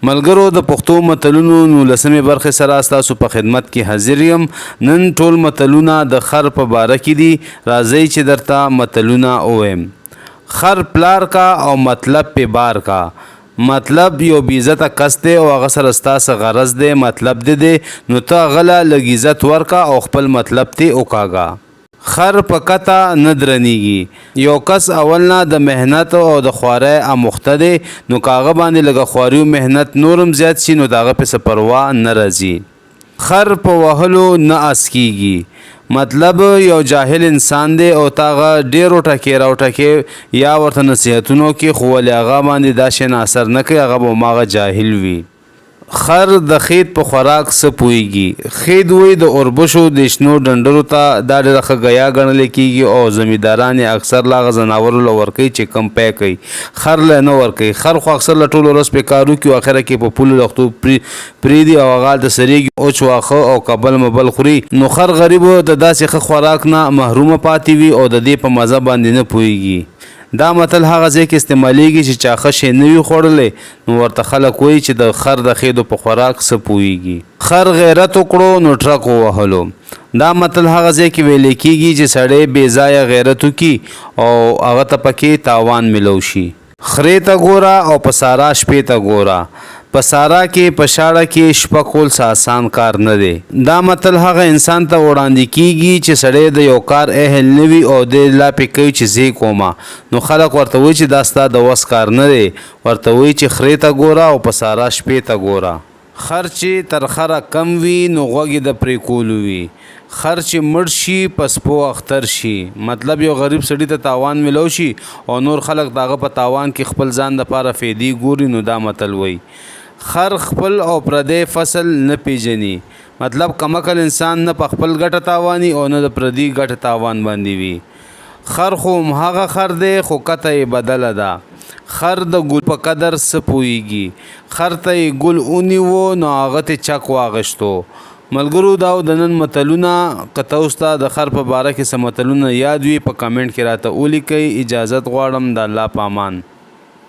ملګرو د پښتو متلونو 19مې برخې سره ستاسو په خدمت کې حاضر یم. نن ټول متلونه د خر په باره کې دي. راځئ چې درته متلونه ووایم. خر پلار کا او مطلب پې بار کا. مطلب یو بې عزته کس دی او هغه سره ستا څه غرض دی، مطلب دی نو ته هغه له لږ عزت ورکه او خپل مطلب ته وکاږه. خر په کته نه درنیږي. یو کس اول نه د محنت او د خوارۍ اموخته دی، نو که هغه باندې لږه خواري او محنت نورم زیات شي نو د هغه پسې پروا نه راځي. خر په وهلو نه اس کیږي. مطلب یو جاهل انسان دی او تا هغه ډېرو ټکې راوټکې یا ورته نصیحتونو کې خو ولې هغه باندې دا شی نه اثر نه کوي، هغه به هماغه جاهل وي. خر د خید په خوراک څه پوهیږي. خید وی د اوربشو د شنو ډنډرو ته دا ډېره ښه ګیا ګڼل کېږي او زمینداران یې اکثر له هغه ځناورو له ورکوي چې کم پی کوي. خر له نه ورکوي. خر خو اکثر له ټوله ورځ پې کار وکړي او اخره کې په پولو لښتو پرېږدي او هغه هلته سریږي اوچ واښه او کبل مبل خوري. نو خر غریب د داسې ښه خوراک نه محرومه پاتې وي او د دې په مزه باندې نه پوهیږي. دا متل هغه ځای کې استعمالیږي چې چا ښه شی نه وي خوړلی نو ورته خلک وایي چې د خر د خیدو په خوراک څه پوهیږي. خر غیرت وکړو نو ټرک ووهلو. دا متل هغه ځای کې ویلی کېږي چې سړی بې ځایه غیرت وکړي او هغه ته پکې تاوان ملو شي. خرې ته ګوره او په سارا شپې ته ګوره. په سارا کې په شاړه کې شپه کول څه آسان کار نه دی. دا متل هغه انسان ته وړاندې کېږي چې سړی د یو کار اهل نه وي او دی لا پې کوي چې زه یې کومه، نو خلک ورته وایي چې دا ستا د وس کار نه دی. ورته وایي چې خرې ته ګوره او په سارا شپې ته ګوره. خر چې تر خره کم وي نو غوږ یې د پرې کولو وي. خر چې مړ شي په سپو اختر شي. مطلب یو غریب سړي ته تاوان ملو شي او نور خلک د هغه په تاوان کې خپل ځان دپاره فیدې ګوري، نو دا متل وایي. خر خپل او پردی فصل نه پیژني. مطلب کمکل انسان نه په خپل ګټه تاواني او نه د پردي ګټه تاوان باندې وي. خر خو همهغه خر دی خو کته یې بدله ده. خر د ګل په قدر څه پوهیږي. خر ته یې ګل ونیو نو هغه ته چک واغشتو. ملګرو دا د نن متلونه. که تاسو ته د خر په باره کې څه متلونه یاد وي په کمنټ کې راته ولیکئ. اجازت غواړم. د الله په امان.